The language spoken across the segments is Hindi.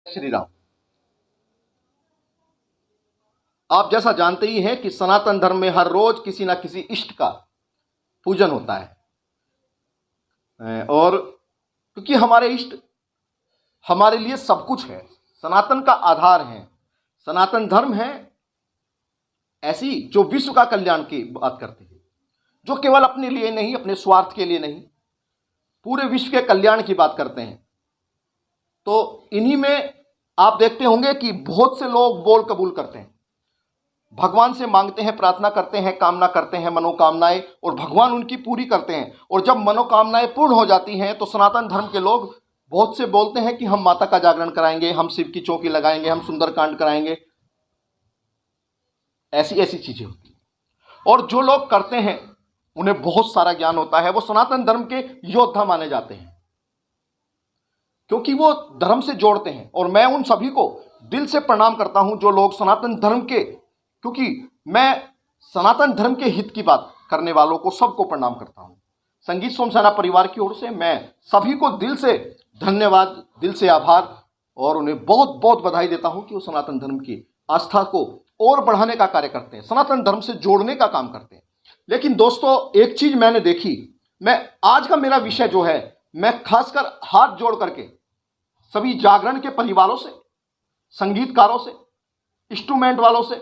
श्री राम। आप जैसा जानते ही हैं कि सनातन धर्म में हर रोज किसी ना किसी इष्ट का पूजन होता है और क्योंकि हमारे इष्ट हमारे लिए सब कुछ है, सनातन का आधार है, सनातन धर्म है ऐसी जो विश्व का कल्याण की बात करती है, जो केवल अपने लिए नहीं, अपने स्वार्थ के लिए नहीं, पूरे विश्व के कल्याण की बात करते हैं। तो इन्हीं में आप देखते होंगे कि बहुत से लोग बोल कबूल करते हैं, भगवान से मांगते हैं, प्रार्थना करते हैं, कामना करते हैं, मनोकामनाएं, और भगवान उनकी पूरी करते हैं। और जब मनोकामनाएं पूर्ण हो जाती हैं तो सनातन धर्म के लोग बहुत से बोलते हैं कि हम माता का जागरण कराएंगे, हम शिव की चौकी लगाएंगे, हम सुंदरकांड कराएंगे। ऐसी ऐसी चीजें होती हैं। और जो लोग करते हैं उन्हें बहुत सारा ज्ञान होता है, वो सनातन धर्म के योद्धा माने जाते हैं क्योंकि वो धर्म से जोड़ते हैं। और मैं उन सभी को दिल से प्रणाम करता हूं जो लोग सनातन धर्म के, क्योंकि मैं सनातन धर्म के हित की बात करने वालों को सबको प्रणाम करता हूं। संगीत सोमसेना परिवार की ओर से मैं सभी को दिल से धन्यवाद, दिल से आभार और उन्हें बहुत बहुत बधाई देता हूं कि वो सनातन धर्म की आस्था को और बढ़ाने का कार्य करते हैं, सनातन धर्म से जोड़ने का काम करते हैं। लेकिन दोस्तों, एक चीज मैंने देखी, मैं आज का मेरा विषय जो है, मैं खासकर हाथ जोड़ करके सभी जागरण के परिवारों से, संगीतकारों से, इंस्ट्रूमेंट वालों से,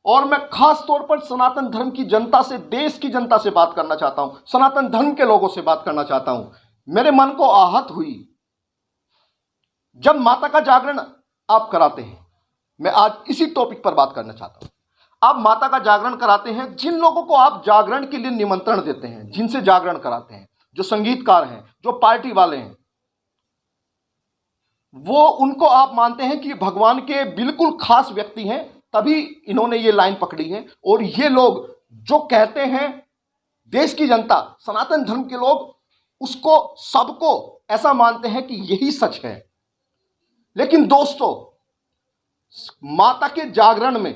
और मैं खास तौर पर सनातन धर्म की जनता से, देश की जनता से बात करना चाहता हूं, सनातन धर्म के लोगों से बात करना चाहता हूं। मेरे मन को आहत हुई जब माता का जागरण आप कराते हैं। मैं आज इसी टॉपिक पर बात करना चाहता हूं। आप माता का जागरण कराते हैं, जिन लोगों को आप जागरण के लिए निमंत्रण देते हैं, जिनसे जागरण कराते हैं, जो संगीतकार हैं, जो पार्टी वाले हैं, वो उनको आप मानते हैं कि भगवान के बिल्कुल खास व्यक्ति हैं, तभी इन्होंने ये लाइन पकड़ी है। और ये लोग जो कहते हैं, देश की जनता, सनातन धर्म के लोग उसको, सबको ऐसा मानते हैं कि यही सच है। लेकिन दोस्तों, माता के जागरण में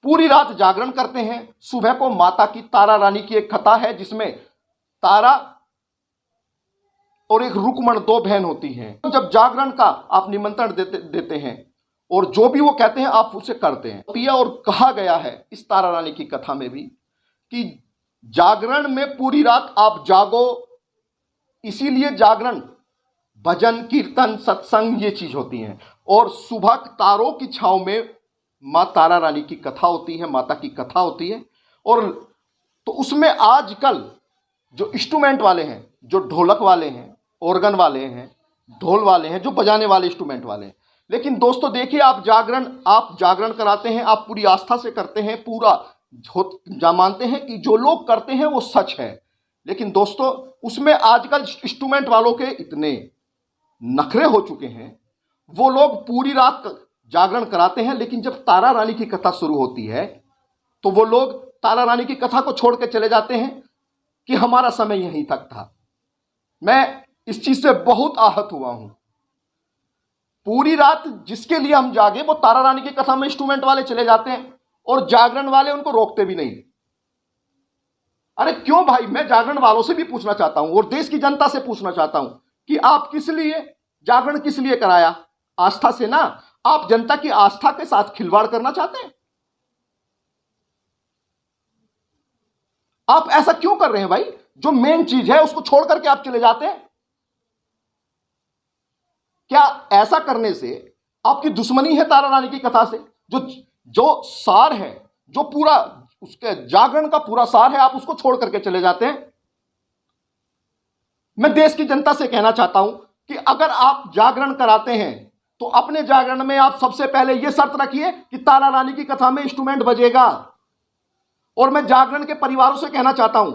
पूरी रात जागरण करते हैं। सुबह को माता की, तारा रानी की एक कथा है जिसमें तारा और एक रुक्मण, दो बहन होती हैं। जब जागरण का आप निमंत्रण देते हैं और जो भी वो कहते हैं आप उसे करते हैं। और कहा गया है इस तारा रानी की कथा में भी कि जागरण में पूरी रात आप जागो, इसीलिए जागरण, भजन, कीर्तन, सत्संग, ये चीज होती हैं। और सुबह तारों की छांव में माँ तारा रानी की कथा होती है, माता की कथा होती है। और तो उसमें आजकल जो इंस्ट्रूमेंट वाले हैं, जो ढोलक वाले हैं, ऑर्गन वाले हैं, ढोल वाले हैं, जो बजाने वाले इंस्ट्रूमेंट वाले हैं। लेकिन दोस्तों देखिए, आप जागरण कराते हैं, आप पूरी आस्था से करते हैं, पूरा मानते हैं कि जो लोग करते हैं वो सच है। लेकिन दोस्तों, उसमें आजकल इंस्ट्रूमेंट वालों के इतने नखरे हो चुके हैं, वो लोग पूरी रात जागरण कराते हैं, लेकिन जब तारा रानी की कथा शुरू होती है तो वो लोग तारा रानी की कथा को छोड़ के चले जाते हैं कि हमारा समय यहीं तक था। मैं इस चीज से बहुत आहत हुआ हूं। पूरी रात जिसके लिए हम जागे, वो तारा रानी की कथा में इंस्ट्रूमेंट वाले चले जाते हैं और जागरण वाले उनको रोकते भी नहीं। अरे क्यों भाई? मैं जागरण वालों से भी पूछना चाहता हूं और देश की जनता से पूछना चाहता हूं कि आप किस लिए जागरण, किस लिए कराया? आस्था से ना। आप जनता की आस्था के साथ खिलवाड़ करना चाहते हैं। आप ऐसा क्यों कर रहे हैं भाई? जो मेन चीज है उसको छोड़ करके आप चले जाते हैं। क्या ऐसा करने से आपकी दुश्मनी है तारा रानी की कथा से? जो सार है, जो पूरा उसके जागरण का पूरा सार है, आप उसको छोड़ करके चले जाते हैं। मैं देश की जनता से कहना चाहता हूं कि अगर आप जागरण कराते हैं तो अपने जागरण में आप सबसे पहले यह शर्त रखिए कि तारा रानी की कथा में इंस्ट्रूमेंट बजेगा। और मैं जागरण के परिवारों से कहना चाहता हूं,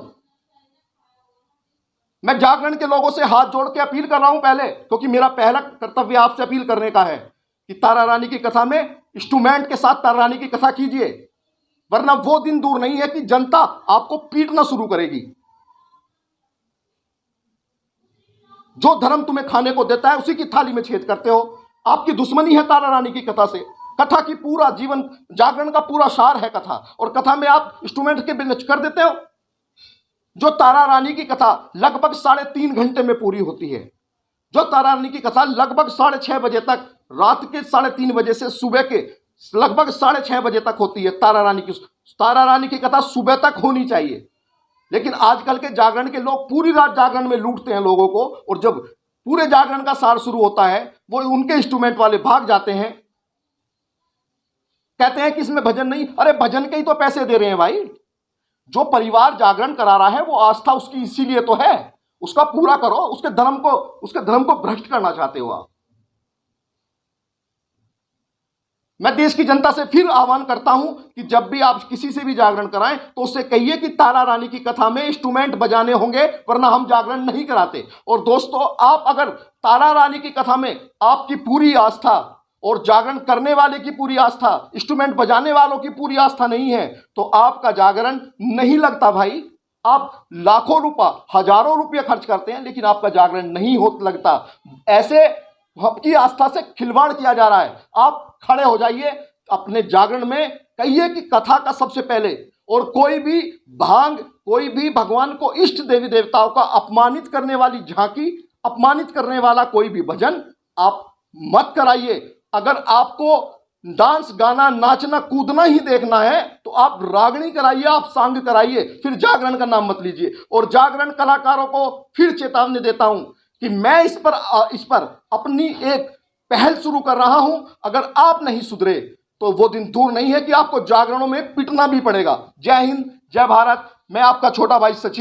मैं जागरण के लोगों से हाथ जोड़ के अपील कर रहा हूं पहले, क्योंकि मेरा पहला कर्तव्य आपसे अपील करने का है कि तारा रानी की कथा में इंस्ट्रूमेंट के साथ तारा रानी की कथा कीजिए, वरना वो दिन दूर नहीं है कि जनता आपको पीटना शुरू करेगी। जो धर्म तुम्हें खाने को देता है उसी की थाली में छेद करते हो। आपकी दुश्मनी है तारा रानी की कथा से। कथा की पूरा जीवन, जागरण का पूरा सार है कथा, और कथा में आप इंस्ट्रूमेंट के बिल कर देते हो। जो तारा रानी की कथा लगभग 3.5 घंटे में पूरी होती है, जो तारा रानी की कथा लगभग 6:30 बजे तक रात के 3:30 बजे से सुबह के लगभग 6:30 बजे तक होती है तारा रानी की कथा सुबह तक होनी चाहिए। लेकिन आजकल के जागरण के लोग पूरी रात जागरण में लूटते हैं लोगों को, और जब पूरे जागरण का सार शुरू होता है वो उनके इंस्ट्रूमेंट वाले भाग जाते हैं, कहते हैं कि इसमें भजन नहीं। अरे भजन के ही तो पैसे दे रहे हैं भाई। जो परिवार जागरण करा रहा है वो आस्था उसकी इसीलिए तो है, उसका पूरा करो। उसके धर्म को भ्रष्ट करना चाहते हो आप। मैं देश की जनता से फिर आह्वान करता हूं कि जब भी आप किसी से भी जागरण कराएं तो उससे कहिए कि तारा रानी की कथा में इंस्ट्रूमेंट बजाने होंगे, वरना हम जागरण नहीं कराते। और दोस्तों, आप अगर तारा रानी की कथा में आपकी पूरी आस्था और जागरण करने वाले की पूरी आस्था, इंस्ट्रूमेंट बजाने वालों की पूरी आस्था नहीं है, तो आपका जागरण नहीं लगता भाई। आप लाखों रुपया, हजारों रुपये खर्च करते हैं, लेकिन आपका जागरण नहीं लगता। ऐसे आपकी आस्था से खिलवाड़ किया जा रहा है। आप खड़े हो जाइए, अपने जागरण में कहिए कि कथा का सबसे पहले, और कोई भी भगवान को, इष्ट देवी देवताओं का अपमानित करने वाली झांकी, अपमानित करने वाला कोई भी भजन आप मत कराइए। अगर आपको डांस, गाना, नाचना, कूदना ही देखना है तो आप रागणी कराइए, आप सांग कराइए, फिर जागरण का नाम मत लीजिए। और जागरण कलाकारों को फिर चेतावनी देता हूं कि मैं इस पर अपनी एक पहल शुरू कर रहा हूं। अगर आप नहीं सुधरे तो वो दिन दूर नहीं है कि आपको जागरणों में पिटना भी पड़ेगा। जय हिंद, जय भारत। मैं आपका छोटा भाई सचिन।